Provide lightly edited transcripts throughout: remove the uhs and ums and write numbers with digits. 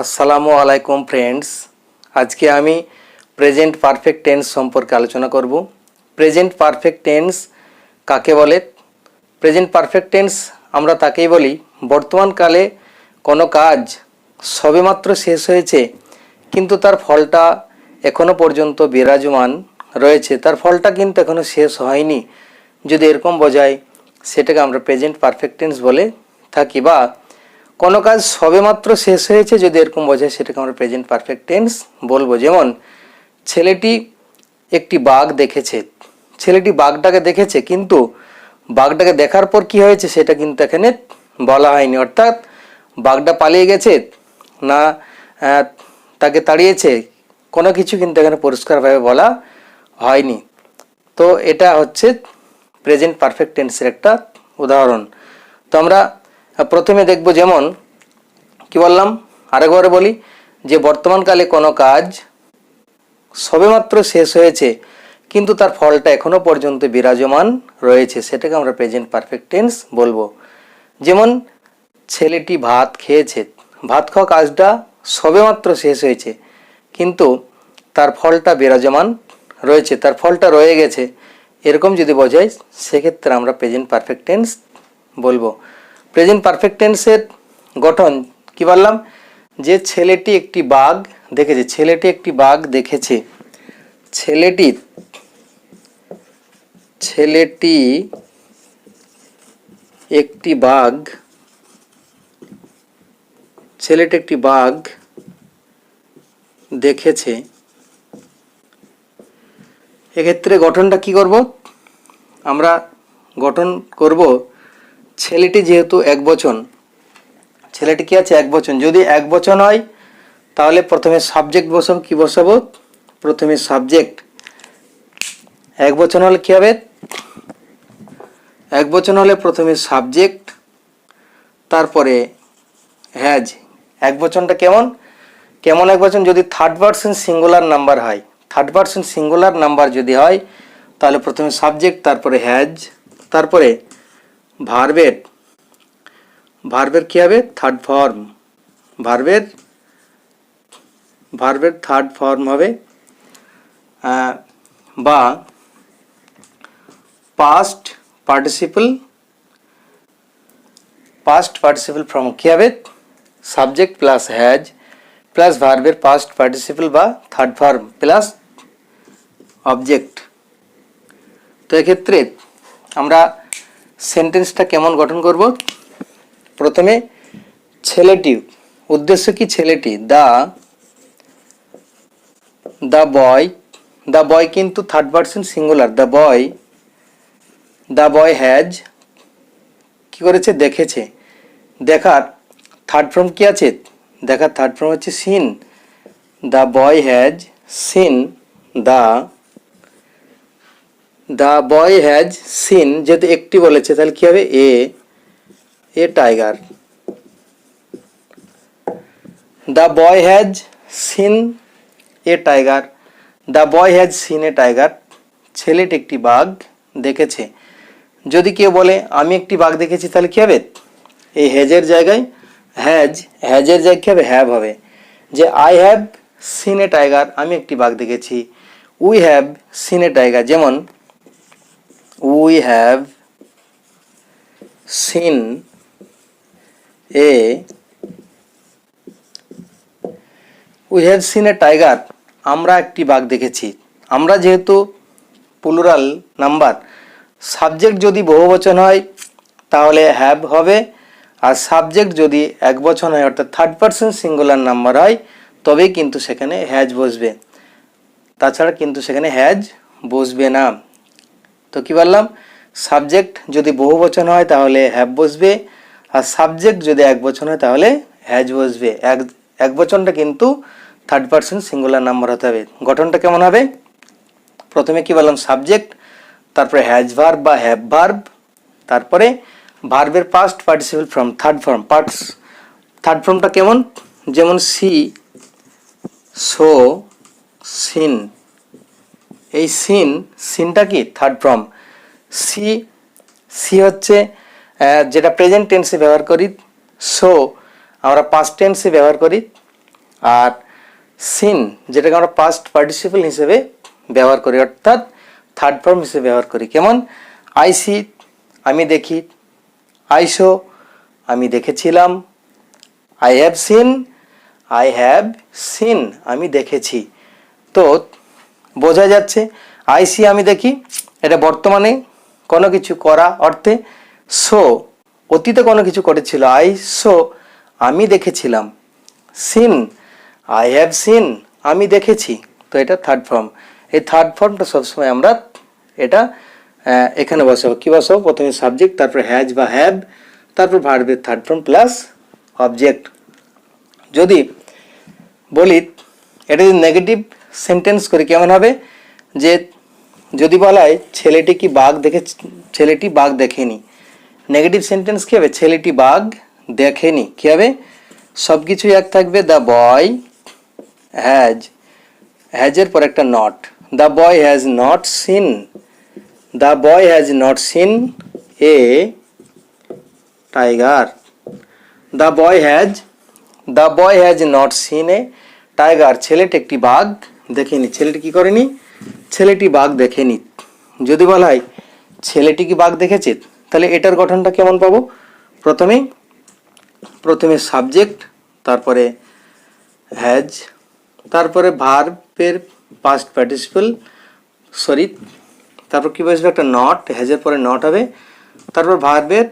আসসালামু আলাইকুম ফ্রেন্ডস। আজকে আমি প্রেজেন্ট পারফেক্ট টেন্স সম্পর্কে আলোচনা করব। প্রেজেন্ট পারফেক্ট টেন্স কাকে বলে? প্রেজেন্ট পারফেক্ট টেন্স আমরা তাকেই বলি বর্তমানকালে কোনো কাজ সবেমাত্র শেষ হয়েছে কিন্তু তার ফলটা এখনো পর্যন্ত বিরাজমান রয়েছে, তার ফলটা কিন্তু এখনো শেষ হয়নি। যদি এরকম বোঝায় সেটাকে আমরা প্রেজেন্ট পারফেক্ট টেন্স বলে থাকি। বা কোনো কাজ সবেমাত্র শেষ হয়েছে যদি এরকম বোঝায় সেটাকে আমরা প্রেজেন্ট পারফেক্ট টেন্স বলবো। যেমন ছেলেটি একটি বাঘ দেখেছে, ছেলেটি বাঘটাকে দেখেছে কিন্তু বাঘটাকে দেখার পর কি হয়েছে সেটা কিন্তু এখানে বলা হয়নি। অর্থাৎ বাঘটা পালিয়ে গেছে না তাকে তাড়িয়েছে কোনো কিছু কিন্তু এখানে পরিষ্কারভাবে বলা হয়নি। তো এটা হচ্ছে প্রেজেন্ট পারফেক্ট টেন্সের একটা উদাহরণ। তো আমরা প্রথমে দেখব, যেমন কি বললাম আরেকবার বলি, যে বর্তমানকালে কোনো কাজ সবেমাত্র শেষ হয়েছে কিন্তু তার ফলটা এখনো পর্যন্ত বিরাজমান রয়েছে, সেটাকে আমরা প্রেজেন্ট পারফেক্ট টেন্স বলবো। যেমন ছেলেটি ভাত খেয়েছে, ভাত খাওয়া কাজটা সবেমাত্র শেষ হয়েছে কিন্তু তার ফলটা বিরাজমান রয়েছে, তার ফলটা রয়ে গেছে, এরকম যদি বোঝায় সেক্ষেত্রে আমরা প্রেজেন্ট পারফেক্ট টেন্স বলবো। প্রেজেন্ট পারফেক্ট টেন্সের গঠন কি বললাম, যে ছেলেটি একটি বাঘ দেখেছে, ছেলেটি একটি বাঘ দেখেছে, ছেলেটি একটি বাঘ দেখেছে। এক্ষেত্রে গঠনটা কি করব, আমরা গঠন করব ছেলেটি যেহেতু একবচন, ছেলেটি কি আছে একবচন, যদি একবচন হয় তাহলে প্রথমে সাবজেক্ট বসাবো। কি বসাবো? প্রথমে সাবজেক্ট। একবচন হলে কি হবে? একবচন হলে প্রথমে সাবজেক্ট তারপরে হ্যাজ। একবচনটা কেমন কেমন একবচন? যদি থার্ড পারসন সিঙ্গুলার নাম্বার হয়, থার্ড পারসন সিঙ্গুলার নাম্বার যদি হয় তাহলে প্রথমে সাবজেক্ট তারপরে হ্যাজ তারপরে ভার্বের কি হবে? Third form. ভার্বের থার্ড ফর্ম হবে বা পাস্ট পার্টিসিপল ফর্ম কি হবে? সাবজেক্ট প্লাস হ্যাজ প্লাস ভার্বের পাস্ট পার্টিসিপল বা থার্ড ফর্ম প্লাস অবজেক্ট। তো এক্ষেত্রে আমরা সেন্টেন্সটা কেমন গঠন করব? প্রথমে ছেলেটি, উদ্দেশ্য কি? ছেলেটি দ্য বয় কিন্তু third person singular, the boy has কি করেছে? দেখেছে। দেখার থার্ড ফর্ম কি আছে? দেখার থার্ড ফর্ম হচ্ছে seen. The boy has seen the boy has seen, যেহেতু একটি বলেছে তাহলে কি হবে? A tiger. The boy has seen a tiger. The boy has seen a tiger, ছেলেটি একটি বাঘ দেখেছে। যদি কেউ বলে আমি একটি বাঘ দেখেছি তাহলে কি হবে? এই হ্যাজের জায়গায় হ্যাজের জায়গায় কি হবে? হ্যাভ হবে। যে I have seen a tiger, আমি একটি বাঘ দেখেছি। We have seen a tiger, যেমন we have seen a tiger, আমরা একটি বাঘ দেখেছি। আমরা যেহেতু প্লুরাল নাম্বার, সাবজেক্ট যদি বহুবচন হয় তাহলে হ্যাভ হবে, আর সাবজেক্ট যদি একবচন হয় অর্থাৎ থার্ড পারসন সিঙ্গুলার নাম্বার হয় তবেই কিন্তু সেখানে হ্যাজ বসবে, তাছাড়া কিন্তু সেখানে হ্যাজ বসবে না। তো কি বললাম, সাবজেক্ট যদি বহুবচন হয় তাহলে হ্যাভ বসবে, আর সাবজেক্ট যদি একবচন হয় তাহলে হ্যাজ বসবে। একবচনটা কিন্তু থার্ড পারসন সিঙ্গুলার নাম্বার হতে হবে। গঠনটা কেমন হবে? প্রথমে কি বললাম? সাবজেক্ট, তারপরে হ্যাজ ভার্ব বা হ্যাভ ভার্ব, তারপরে ভার্বের পাস্ট পার্টিসিপল ফর্ম থার্ড ফর্মটা কেমন? যেমন সি, সো, সিন। এই সিনটা কি? Third form. সি হচ্ছে যেটা প্রেজেন্ট টেন্সে ব্যবহার করি, সো আমরা পাস্ট টেন্সে ব্যবহার করি। আর সিন যেটাকে আমরা পাস্ট পার্টিসিপল হিসেবে ব্যবহার করি, অর্থাৎ থার্ড ফর্ম হিসেবে ব্যবহার করি। কেমন? আই সি আমি দেখি, আই শো আমি দেখেছিলাম, আই হ্যাভ সিন আমি দেখেছি। তো বোঝা যাচ্ছে আই সি আমি দেখি এটা বর্তমানে কোনো কিছু করা অর্থে, সো অতীতে কোনো কিছু করেছিল, আই শো আমি দেখেছিলাম, সিন আই হ্যাভ সিন আমি দেখেছি। তো এটা থার্ড ফর্ম। এই থার্ড ফর্মটা সবসময় আমরা এটা এখানে বসাবো। কী বসাবো? প্রথমে সাবজেক্ট, তারপর হ্যাজ বা হ্যাভ, তারপর ভার্বের থার্ড ফর্ম প্লাস অবজেক্ট। যদি বলি এটা যদি নেগেটিভ সেন্টেন্স করি কেমন হবে? যে যদি বলা হয় ছেলেটি বাঘ দেখেনি, নেগেটিভ সেন্টেন্স কী হবে? ছেলেটি বাঘ দেখেনি। কী হবে? সব কিছুই এক থাকবে। দ্য বয় হ্যাজের পর একটা not, the boy has not seen a tiger. The boy has not seen a tiger. ছেলেটি একটি বাঘ দেখেনি। ছেলেটি কি করেনি? ছেলেটি বাঘ দেখেনি। যদি বলা হয় ছেলেটি কি বাঘ দেখেছে, তাহলে এটার গঠনটা কেমন পাবো? প্রথমে সাবজেক্ট, তারপরে হ্যাজ, তারপরে ভার্বের পাস্ট পার্টিসিপল তারপর কি বসবে? একটা নট, হ্যাজের পরে নট হবে, তারপর ভার্বের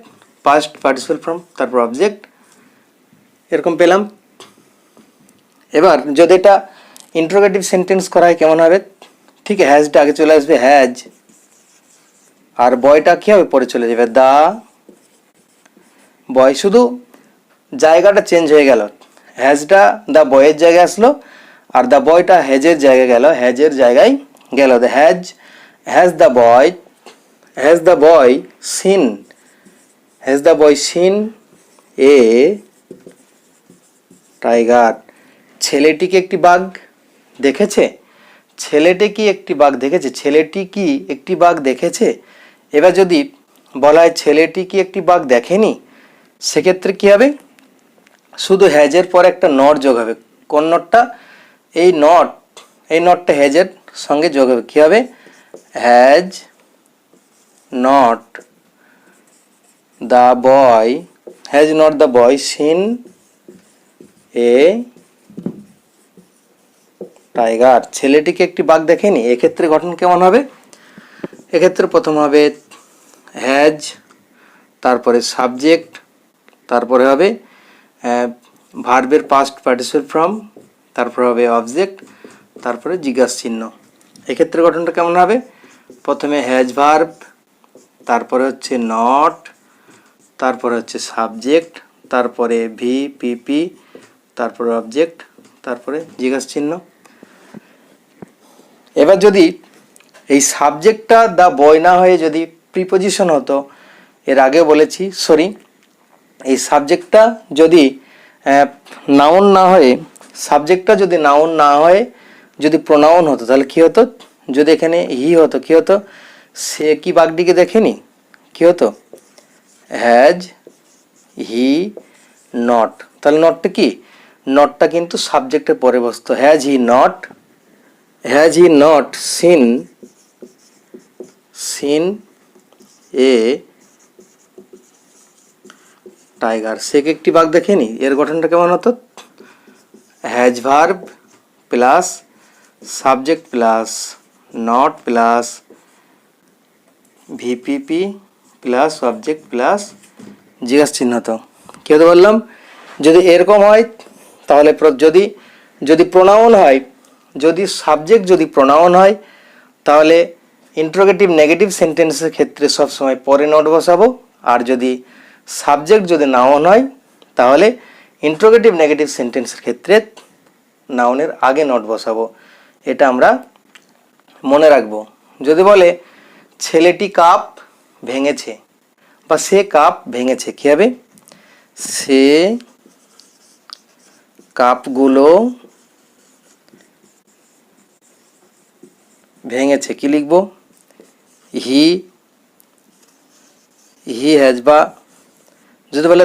পাস্ট পার্টিসিপল ফর্ম, তারপর অবজেক্ট। এরকম পেলাম। এবার যদি এটা ইন্টারোগেটিভ সেন্টেন্স করা হয় কেমন হবে? ঠিক হ্যাজটা আগে চলে আসবে, হ্যাজ, আর বয়টা কি হবে? পরে চলে যাবে, দা বয়। শুধু জায়গাটা চেঞ্জ হয়ে গেল, হ্যাজটা দা বয়ের জায়গায় আসলো, আর দা বয়টা হ্যাজের জায়গায় গেল, the has the boy seen a tiger. ছেলেটি কি একটি বাঘ দেখেছে? ছেলেটি কি একটি বাঘ দেখেছে? এবার যদি বলা হয় ছেলেটি কি একটি বাঘ দেখেনি, সেক্ষেত্রে কি হবে? শুধু হ্যাজের পর একটা নট যোগ হবে। কোন নটটা? এই নটটা হ্যাজের সঙ্গে যোগ হবে। কি হবে? Has not the boy seen a tiger. ছেলেটিকে একটি বাঘ দেখেনি। এক্ষেত্রে গঠন কেমন হবে? এক্ষেত্রে প্রথম হবে হ্যাজ, তারপরে সাবজেক্ট, তারপরে হবে ভার্বের পাস্ট পার্টিসিপল ফর্ম, তারপর হবে অবজেক্ট, তারপরে জিজ্ঞাসা চিহ্ন। এক্ষেত্রে গঠনটা কেমন হবে? প্রথমে হ্যাজ ভার্ব, তারপরে হচ্ছে নট, তারপরে হচ্ছে সাবজেক্ট, তারপরে পিপি, তারপরে অবজেক্ট, তারপরে জিজ্ঞাসা চিহ্ন। এবার যদি এই সাবজেক্টটা দা বয় না হয়ে যদি প্রিপোজিশন হতো, এর আগে বলেছি এই সাবজেক্টটা যদি নাউন না হয়ে যদি প্রোনাউন হতো, তাহলে কি হতো? যদি এখানে হি হতো, কি হতো? সে কি বাঘটিকে দেখেনি? কি হতো? Has he not. তাহলে নটটা কি? নটটা কিন্তু সাবজেক্টের পরে বসতো। Has he not seen a tiger. সে কি একটি বাঘ দেখেনি? এর গঠনটা কেমন হতো? Has verb plus subject plus not plus VPP plus object plus জিজ্ঞাসা চিহ্ন। তো কি হতে বললাম? যদি এরকম হয় তাহলে যদি প্রোনাউন হয়, যদি সাবজেক্ট যদি প্রোনাউন হয়, তাহলে ইন্টারোগেটিভ নেগেটিভ সেন্টেন্সের ক্ষেত্রে সবসময় পরে নট বসাবো। আর যদি সাবজেক্ট যদি নাউন হয়, তাহলে ইন্টারোগেটিভ নেগেটিভ সেন্টেন্সের ক্ষেত্রে নাউনের আগে নট বসাবো। এটা আমরা মনে রাখবো। যদি বলে ছেলেটি কাপ ভেঙেছে বা সে কাপ ভেঙেছে, কি হবে? সে কাপগুলো ভেঙেছে। কি লিখবো? He has. বা যদি বলে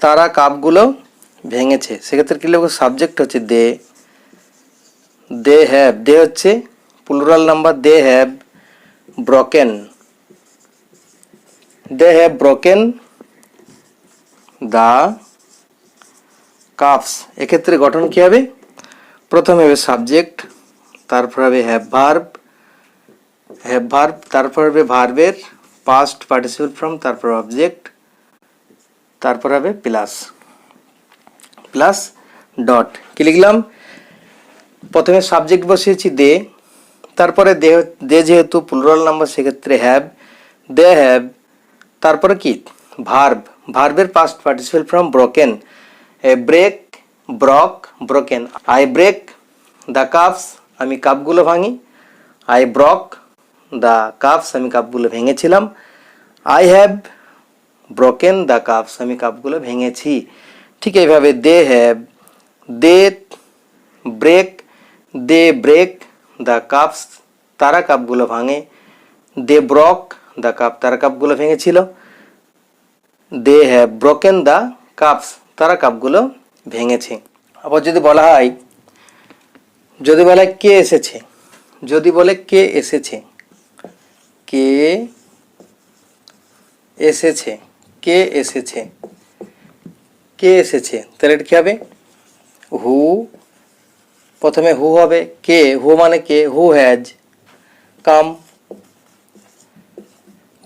তারা কাপগুলো ভেঙেছে, সেক্ষেত্রে কী লিখব? সাবজেক্ট হচ্ছে দে, দে হ্যাভ, দে হচ্ছে plural number, they have broken, they have broken the cups. এক্ষেত্রে গঠন কী হবে? প্রথমে হবে সাবজেক্ট, তারপর হবে হ্যাভ ভার্ব, হ্যাভ ভার্ব, তারপর হবে ভার্বের পাস্ট পার্টিসিপল ফর্ম, তারপর অবজেক্ট, তারপর হবে প্লাস, প্লাস ডট। কি লিখলাম? প্রথমে সাবজেক্ট বসিয়েছি দে, তারপরে দে, দে যেহেতু প্লুরাল নাম্বার সেক্ষেত্রে হ্যাভ, দে হ্যাভ, তারপরে কি? ভার্ব, ভার্বের past participle form broken, break, broke, broken. I break the cups, আমি কাপগুলো ভাঙি। আই ব্রক দ্য কাপস, আমি কাপগুলো ভেঙেছিলাম। I have broken the cups, আমি কাপগুলো ভেঙেছি। ঠিক এইভাবে they have, they break, they break the cups, তারা কাপগুলো ভাঙে। দে ব্রক দ্য কাপ, তারা কাপগুলো ভেঙেছিল। They have broken the cups, তারা কাপগুলো ভেঙেছে। আবার যদি বলা হয়, যদি বলে কে এসেছে, যদি বলে কে এসেছে, কে এসেছে, কে এসেছে, কে এসেছে, তাহলে এটা কী হবে? হু, প্রথমে হু হবে, কে, হু মানে কে, হু has come,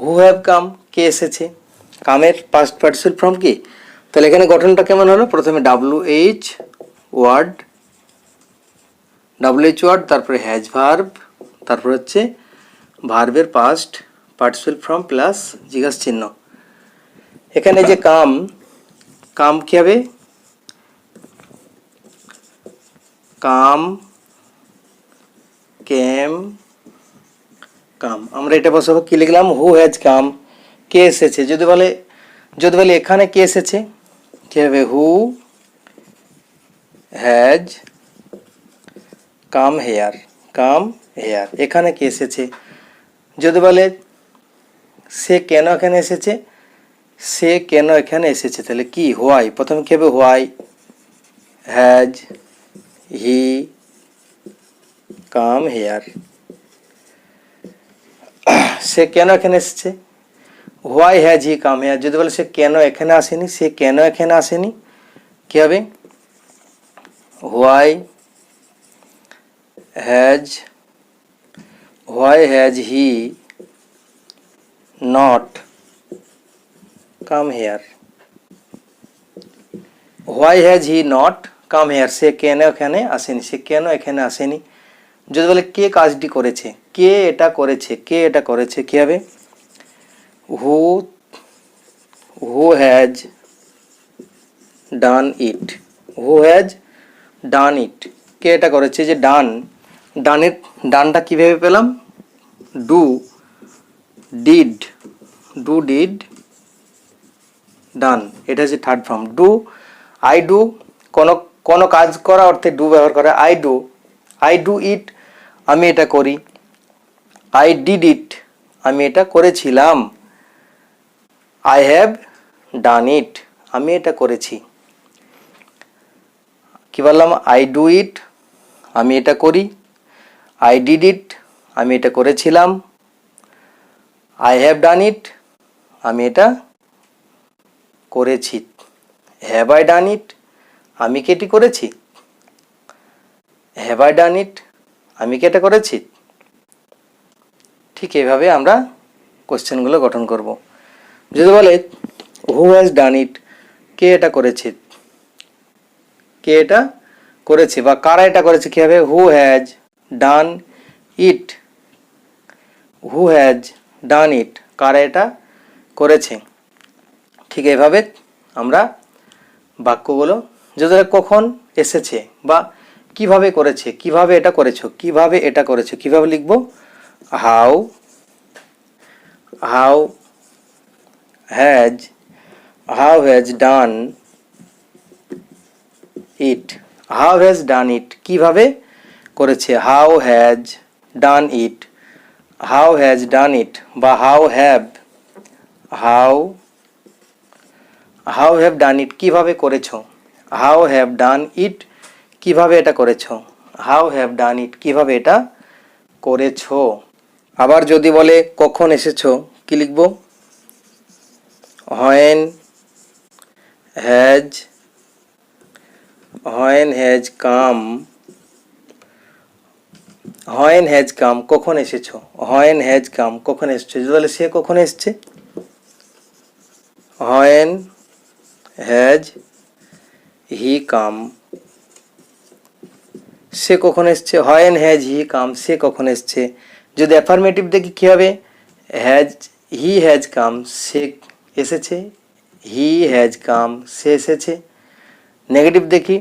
who have come, কে এসেছে। কামের পাস্ট পার্টিসিপল ফর্ম কি? তাহলে এখানে গঠনটা কেমন হলো? প্রথমে WH ওয়ার্ড, WH ওয়ার্ড, তারপরে হ্যাজ ভার্ব, তারপর হচ্ছে ভার্বের পাস্ট পার্টিসিপল ফর্ম প্লাস জিজ্ঞাসা চিহ্ন। এখানে যে কাম, কাম কি হবে? কাম, কেম, কাম। আমরা এটা বসাবো, কি লিখলাম? হু হ্যাজ কাম, কে এসেছে। যদি বলে, যদি বলে এখানে কে এসেছে, কি হবে? Who has come here, come here, এখানে কে এসেছে। যদি বলে সে কেন এখানে এসেছে, সে কেন এখানে এসেছে, তাহলে কি? হোয়াই, প্রথমে কি হবে? Why has he come here, সে কেন এখানে এসেছে। Why has he come here. যদি বলে সে কেন এখানে আসেনি, সে কেন এখানে আসেনি, কি হবে? Why has, why has he not come here, why has he not come here, সে কেন এখানে আসেনি, সে কেন এখানে আসেনি। যদি বলে কে কাজটি করেছে, কে এটা করেছে, কে এটা করেছে, কি হবে? হু, who has done it, who has done ইট, কে এটা করেছে। যে ডান, ডানের ডানটা কীভাবে পেলাম? Do, did, do did done, এটা হচ্ছে third form. Do, I do, কোনো কোনো কাজ করা অর্থে ডু ব্যবহার করে। আই ডু ইট, আমি এটা করি। আই ডিড ইট, আমি এটা করেছিলাম। আই হ্যাভ ডান ইট, আমি এটা করেছি। কি বললাম? আই ডু ইট, আমি এটা করি। আই ডিড ইট, আমি এটা করেছিলাম। আই হ্যাভ ডান ইট, আমি এটা করেছি। হ্যাভ আই ডান ইট, আমি কি এটি করেছি। হ্যাভ আই ডান ইট, আমি কি এটা করেছি। ঠিক এইভাবে আমরা কোশ্চেনগুলো গঠন করব। যদি বলে হু হ্যাজ ডান ইট, কে এটা করেছে, কে এটা করেছে বা কারা এটা করেছে, কি হবে? Who has done it, who has done ইট, কারা এটা করেছে। ঠিক এইভাবে আমরা বাক্যগুলো, যদি কখন এসেছে বা কিভাবে করেছে, কিভাবে এটা করেছো, কিভাবে এটা করেছো, কিভাবে লিখব? How, how has, how has done it, how has done it, কিভাবে করেছে। How has done it, how has done it বা how have, how have done it, কিভাবে করেছো। হাউ হ্যাভ ডান ইট, কিভাবে এটা করেছো। হাউ হ্যাভ ডান ইট, কিভাবে এটা করেছো। আবার যদি বলে কখন এসেছো, কি লিখব, when has come, when has come, কখন এসেছো, হোয়েন হ্যাজ কাম, কখন এসেছো। যদি বলে সে কখন এসছে, হোয়েন হ্যাজ হি কাম, সে কখন এসছে, হোয়েন হ্যাজ হি কাম, সে কখন এসছে। যদি অ্যাফার্মেটিভ দেখি কী হবে, হি হ্যাজ কাম, সে এসেছে, হি হ্যাজ কাম, সে এসেছে। নেগেটিভ দেখি,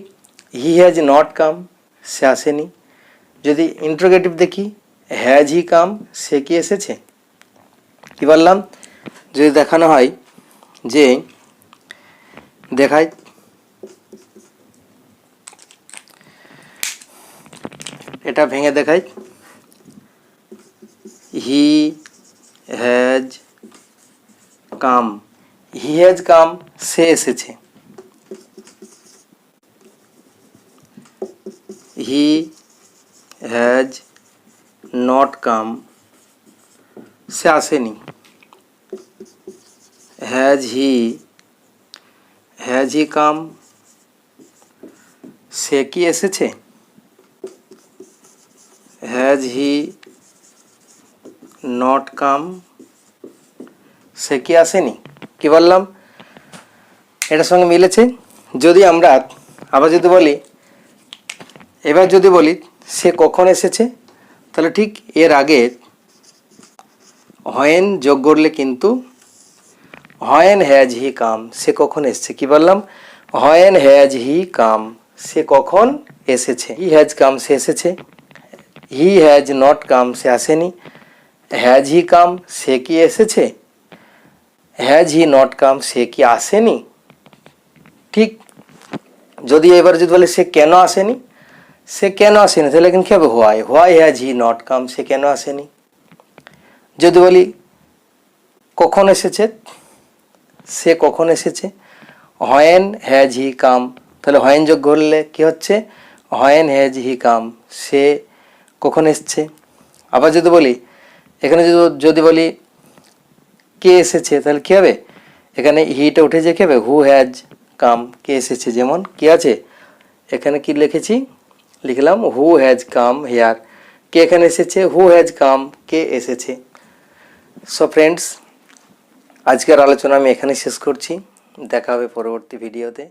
হি হ্যাজ নট কাম, সে আসেনি। যদি ইন্টারোগেটিভ দেখি, হ্যাজ হি কাম, সে কি এসেছে। কি বললাম, যদি দেখানো হয় যে, দেখায় এটা ভেঙে দেখাই, he has come, he has come, সে এসেছে। হি হ্যাজ নট কাম, সে আসেনি। হ্যাজ হি কাম, সে কি এসেছে। হ্যাজ হি নট কাম, সে কি আসেনি। কি বললাম, এটার সঙ্গে মিলেছে। যদি আমরা আবার যদি বলি, এবার যদি বলি সে কখন এসেছে, তাহলে ঠিক এর আগে হোয়েন যোগ করলে কিন্তু হোয়েন হ্যাজ হি কাম, সে কখন এসেছে। কি বললাম, হোয়েন হ্যাজ হি কাম, সে কখন এসেছে। হি হ্যাজ কাম, সে এসেছে। হি হ্যাজ নট কাম, সে আসেনি। হ্যাজ হি কাম, সে কি এসেছে। হ্যাজ হি নট কাম, সে কি আসেনি। ঠিক যদি এবার যদি বলে সে কেন আসেনি, সে কেন আসেনি, তাহলে কিন্তু কী হবে, why has he not come, সে কেন আসেনি। যদি বলি কখন এসেছে, সে কখন এসেছে, হোয়েন হ্যাজ হি কাম, তাহলে হোয়েন যোগ করলে কি হচ্ছে, হোয়েন হ্যাজ হি কাম, সে কখন এসছে। আবার যদি বলি এখানে যদি বলি কে এসেছে, তাহলে কী হবে, এখানে হিটা উঠে যে কী হবে, হু হ্যাজ কাম, কে এসেছে। যেমন কি আছে এখানে কি লিখেছি, লিখলাম হু হ্যাজ কাম হেয়ার, কে এখানে এসেছে, হু হ্যাজ কাম, কে এসেছে। সো ফ্রেন্ডস, আজকের আলোচনা আমি এখানে শেষ করছি। দেখা হবে পরবর্তী ভিডিওতে।